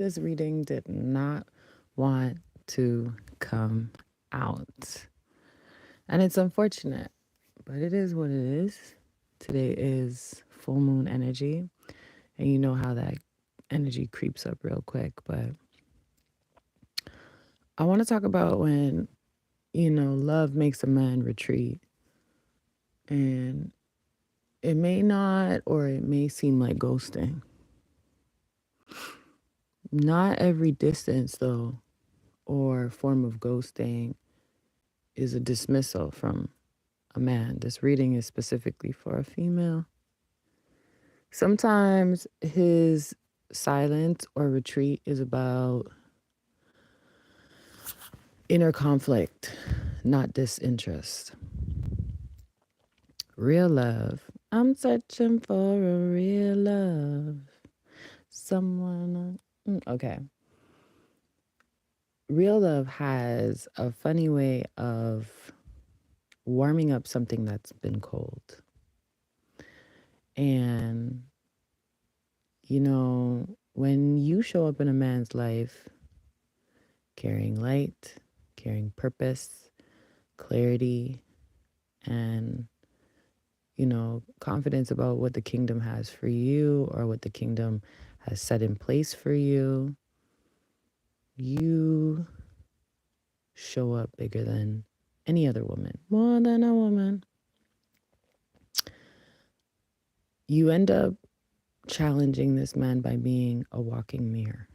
This reading did not want to come out. And it's unfortunate, but it is what it is. Today is full moon energy, and you know how that energy creeps up real quick. But I want to talk about when, love makes a man retreat. And it may not, or it may seem like ghosting. Not every distance, though, or form of ghosting is a dismissal from a man. This reading is specifically for a female. Sometimes his silence or retreat is about inner conflict, not disinterest. Real love. I'm searching for a real love. Someone. Okay. Real love has a funny way of warming up something that's been cold. And, when you show up in a man's life carrying light, carrying purpose, clarity, and, confidence about what the kingdom has for you or what the kingdom has set in place for you, you show up bigger than any other woman, more than a woman. You end up challenging this man by being a walking mirror.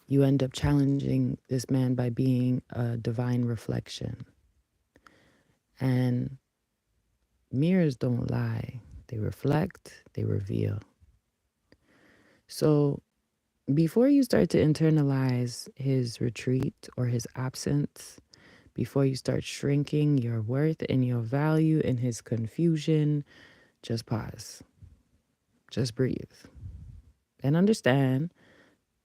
You end up challenging this man by being a divine reflection. And mirrors don't lie, they reflect, they reveal. So before you start to internalize his retreat or his absence, before you start shrinking your worth and your value in his confusion, just pause. Just breathe. And understand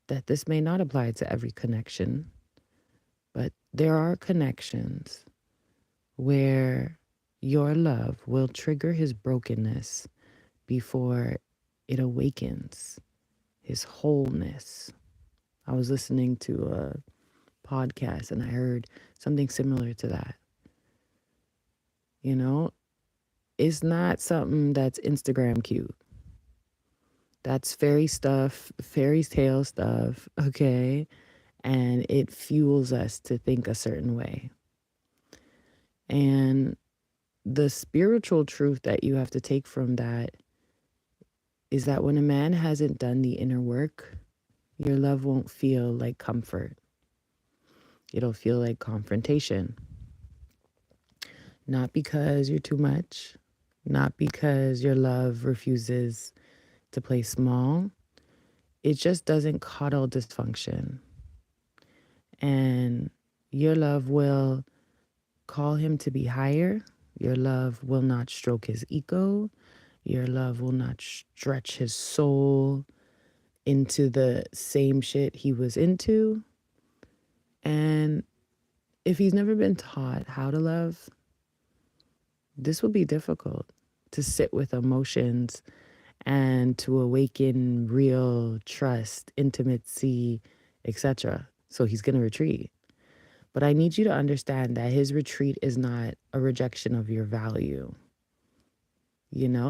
that this may not apply to every connection, but there are connections where your love will trigger his brokenness before it awakens his wholeness. I was listening to a podcast and I heard something similar to that. It's not something that's Instagram cute. That's fairy tale stuff, okay? And it fuels us to think a certain way. And the spiritual truth that you have to take from that is that when a man hasn't done the inner work, your love won't feel like comfort. It'll feel like confrontation. Not because you're too much, not because your love refuses to play small. It just doesn't coddle dysfunction. And your love will call him to be higher. Your love will not stroke his ego. Your love will not stretch his soul into the same shit he was into. And if he's never been taught how to love, this will be difficult to sit with emotions and to awaken real trust, intimacy, etc. So he's going to retreat. But I need you to understand that his retreat is not a rejection of your value.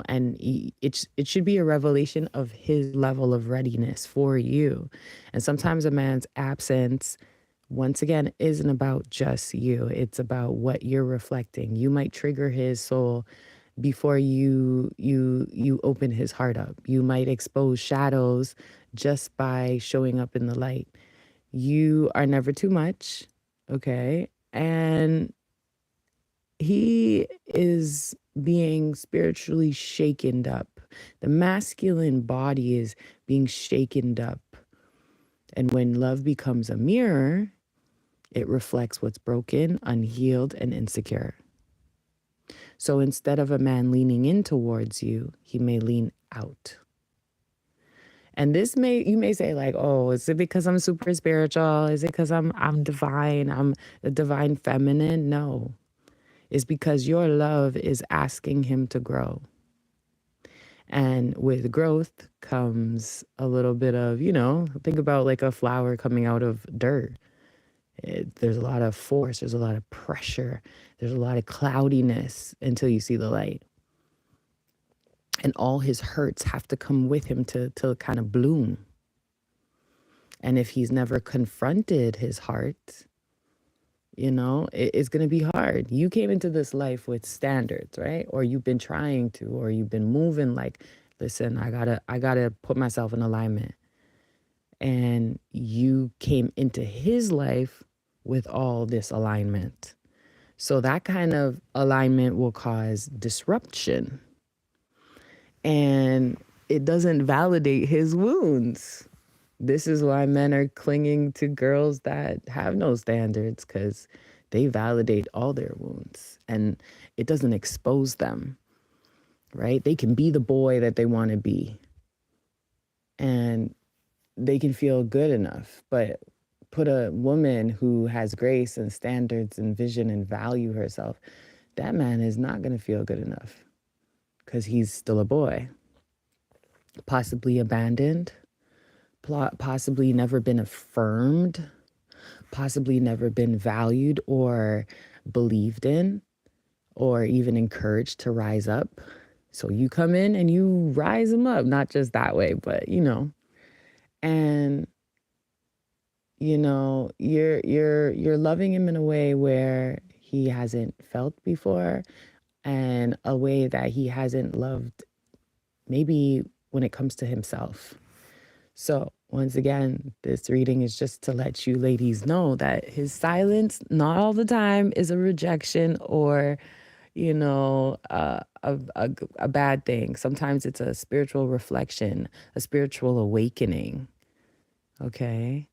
And it should be a revelation of his level of readiness for you. And sometimes a man's absence, once again, isn't about just you. It's about what you're reflecting. You might trigger his soul before you open his heart up. You might expose shadows just by showing up in the light. You are never too much, okay? And he is being spiritually shaken up. The masculine body is being shaken up. And when love becomes a mirror, it reflects what's broken, unhealed, and insecure. So instead of a man leaning in towards you, he may lean out. And you may say like, oh, is it because I'm super spiritual? Is it because I'm divine? I'm the divine feminine? No. It's because your love is asking him to grow. And with growth comes a little bit of, think about like a flower coming out of dirt. There's a lot of force, there's a lot of pressure, there's a lot of cloudiness until you see the light. And all his hurts have to come with him to kind of bloom. And if he's never confronted his heart, it's going to be hard. You came into this life with standards, right? Or you've been trying to, or you've been moving like, listen, I gotta put myself in alignment. And you came into his life with all this alignment. So that kind of alignment will cause disruption. And it doesn't validate his wounds. This is why men are clinging to girls that have no standards, because they validate all their wounds and it doesn't expose them, right? They can be the boy that they want to be and they can feel good enough. But put a woman who has grace and standards and vision and value herself, that man is not going to feel good enough because he's still a boy, possibly abandoned, possibly never been affirmed, possibly never been valued or believed in or even encouraged to rise up. So you come in and you rise him up, not just that way, but and you're loving him in a way where he hasn't felt before and a way that he hasn't loved maybe when it comes to himself. So once again, this reading is just to let you ladies know that his silence, not all the time, is a rejection or, a bad thing. Sometimes it's a spiritual reflection, a spiritual awakening. Okay.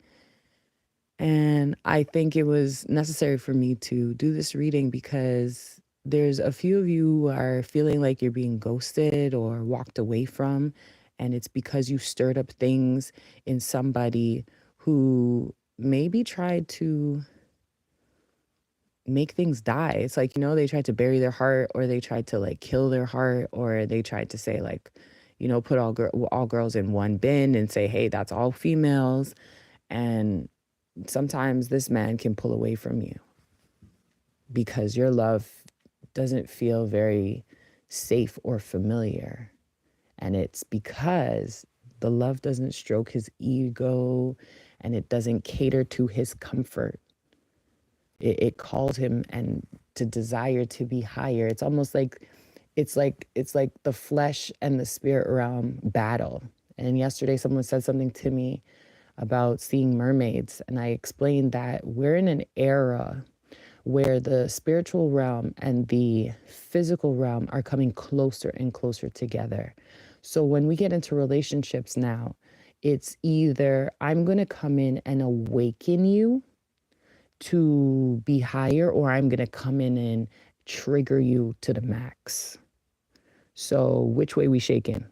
And I think it was necessary for me to do this reading because there's a few of you who are feeling like you're being ghosted or walked away from. And it's because you stirred up things in somebody who maybe tried to make things die. It's like, they tried to bury their heart or they tried to like kill their heart or they tried to say like, put all girls in one bin and say, hey, that's all females. And sometimes this man can pull away from you because your love doesn't feel very safe or familiar. And it's because the love doesn't stroke his ego and it doesn't cater to his comfort. It calls him and to desire to be higher. It's almost like it's like the flesh and the spirit realm battle. And yesterday someone said something to me about seeing mermaids. And I explained that we're in an era where the spiritual realm and the physical realm are coming closer and closer together. So when we get into relationships now, it's either I'm going to come in and awaken you to be higher, or I'm going to come in and trigger you to the max. So which way we shaking?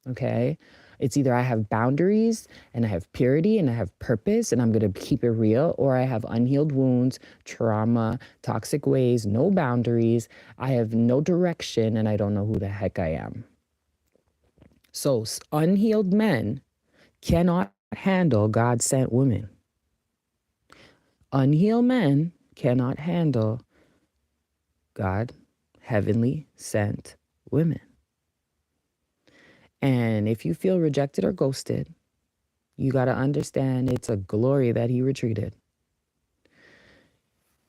Okay. It's either I have boundaries and I have purity and I have purpose and I'm going to keep it real, or I have unhealed wounds, trauma, toxic ways, no boundaries. I have no direction and I don't know who the heck I am. So unhealed men cannot handle God-sent women. Unhealed men cannot handle God, heavenly sent women. And if you feel rejected or ghosted, you got to understand it's a glory that he retreated.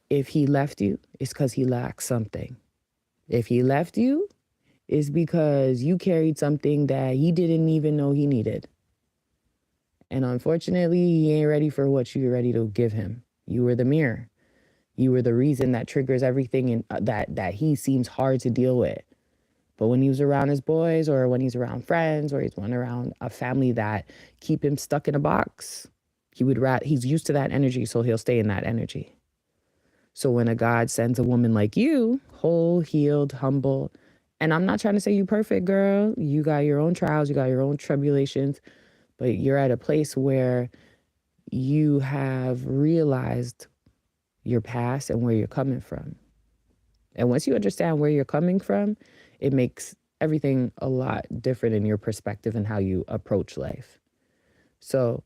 If he left you, it's because he lacks something. If he left you, it's because you carried something that he didn't even know he needed. And unfortunately, he ain't ready for what you're ready to give him. You were the mirror. You were the reason that triggers everything in, that he seems hard to deal with. But when he was around his boys or when he's around friends or he's around a family that keep him stuck in a box, he's used to that energy, so he'll stay in that energy. So when a God sends a woman like you, whole, healed, humble, and I'm not trying to say you perfect, girl. You got your own trials, you got your own tribulations, but you're at a place where you have realized your past and where you're coming from. And once you understand where you're coming from, it makes everything a lot different in your perspective and how you approach life. So,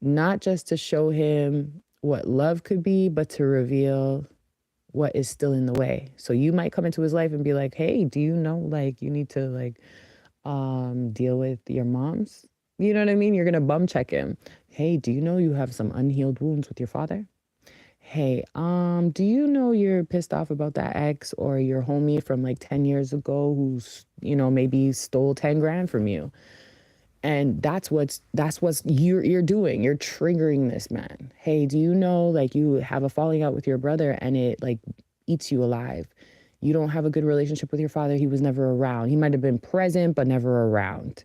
not just to show him what love could be, but to reveal what is still in the way. So you might come into his life and be like, "Hey, do you know like you need to like deal with your mom's?" You know what I mean? You're going to bum check him. "Hey, do you know you have some unhealed wounds with your father? Hey, do you know you're pissed off about that ex or your homie from like 10 years ago who's, maybe stole 10 grand from you?" And that's what's you're doing. You're triggering this man. "Hey, do you know like you have a falling out with your brother and it like eats you alive? You don't have a good relationship with your father. He was never around. He might have been present, but never around.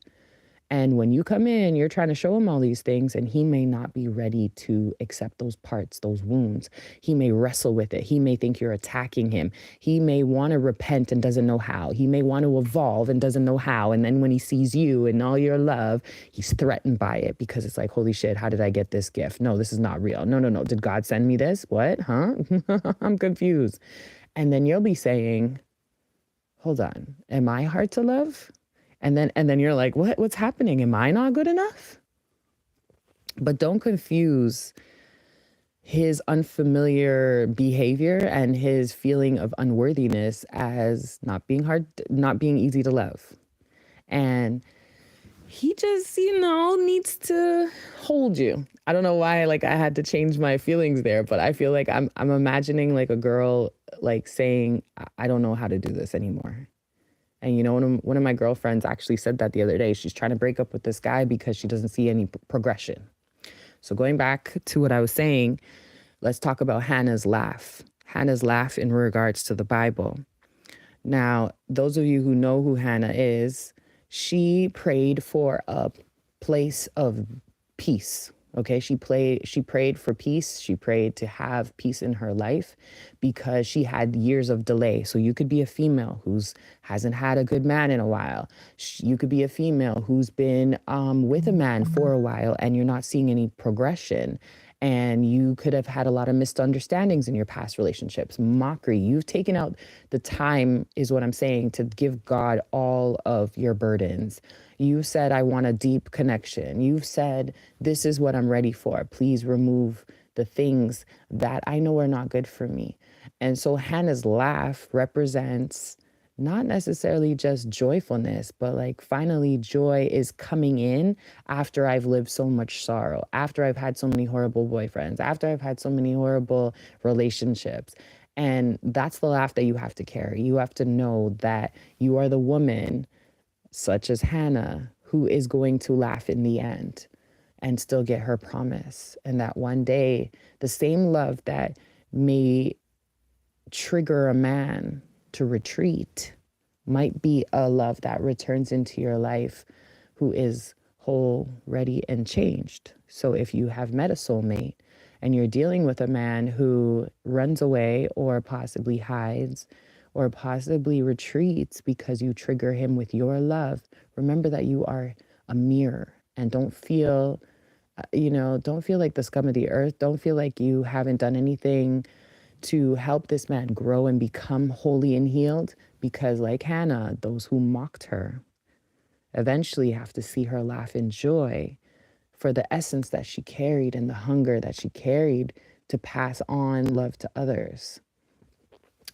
And when you come in, you're trying to show him all these things, and he may not be ready to accept those parts, those wounds. He may wrestle with it. He may think you're attacking him. He may want to repent and doesn't know how. He may want to evolve and doesn't know how. And then when he sees you and all your love, he's threatened by it because it's like, holy shit, how did I get this gift? No, this is not real. No, no, no. Did God send me this? What? Huh? I'm confused. And then you'll be saying, hold on, am I hard to love? And then you're like, what's happening? Am I not good enough? But don't confuse his unfamiliar behavior and his feeling of unworthiness as not being hard, not being easy to love. And he just, needs to hold you. I don't know why, like, I had to change my feelings there, but I feel like I'm imagining like a girl like saying, I don't know how to do this anymore. And one of my girlfriends actually said that the other day. She's trying to break up with this guy because she doesn't see any progression. So going back to what I was saying, let's talk about Hannah's laugh. Hannah's laugh in regards to the Bible. Now, those of you who know who Hannah is, she prayed for a place of peace. Okay, she prayed for peace. She prayed to have peace in her life because she had years of delay. So you could be a female who's hasn't had a good man in a while. You could be a female who's been with a man for a while and you're not seeing any progression. And you could have had a lot of misunderstandings in your past relationships, mockery. You've taken out the time, is what I'm saying, to give God all of your burdens. You said, I want a deep connection. You've said, this is what I'm ready for. Please remove the things that I know are not good for me. And so Hannah's laugh represents not necessarily just joyfulness, but like finally joy is coming in after I've lived so much sorrow, after I've had so many horrible boyfriends, after I've had so many horrible relationships. And that's the laugh that you have to carry. You have to know that you are the woman, such as Hannah, who is going to laugh in the end and still get her promise. And that one day, the same love that may trigger a man to retreat might be a love that returns into your life who is whole, ready, and changed. So if you have met a soulmate and you're dealing with a man who runs away or possibly hides or possibly retreats because you trigger him with your love, remember that you are a mirror, and don't feel like the scum of the earth. Don't feel like you haven't done anything to help this man grow and become holy and healed, because like Hannah, those who mocked her eventually have to see her laugh in joy for the essence that she carried and the hunger that she carried to pass on love to others.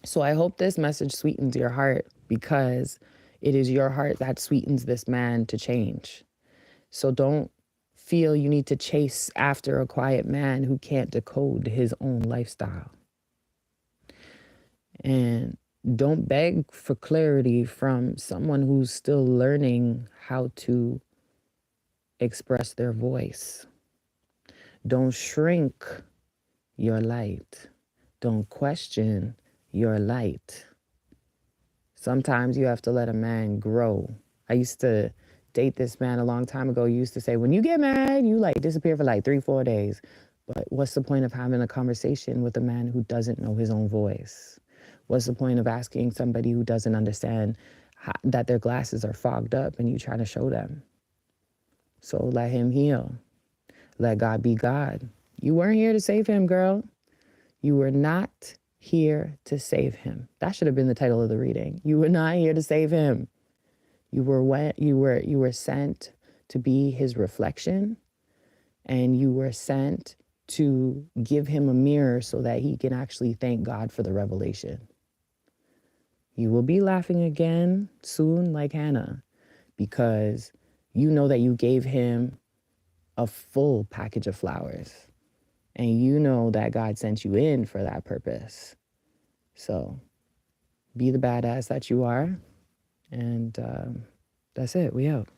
So I hope this message sweetens your heart, because it is your heart that sweetens this man to change. So don't feel you need to chase after a quiet man who can't decode his own lifestyle. And don't beg for clarity from someone who's still learning how to express their voice. Don't shrink your light. Don't question your light. Sometimes you have to let a man grow. I used to date this man a long time ago. He used to say, when you get mad, you like disappear for like 3-4 days. But what's the point of having a conversation with a man who doesn't know his own voice? What's the point of asking somebody who doesn't understand that their glasses are fogged up and you trying to show them? So let him heal. Let God be God. You weren't here to save him, girl. You were not here to save him. That should have been the title of the reading. You were not here to save him. You were sent to be his reflection, and you were sent to give him a mirror so that he can actually thank God for the revelation. You will be laughing again soon, like Hannah, because you know that you gave him a full package of flowers, and you know that God sent you in for that purpose. So be the badass that you are, and that's it. We out.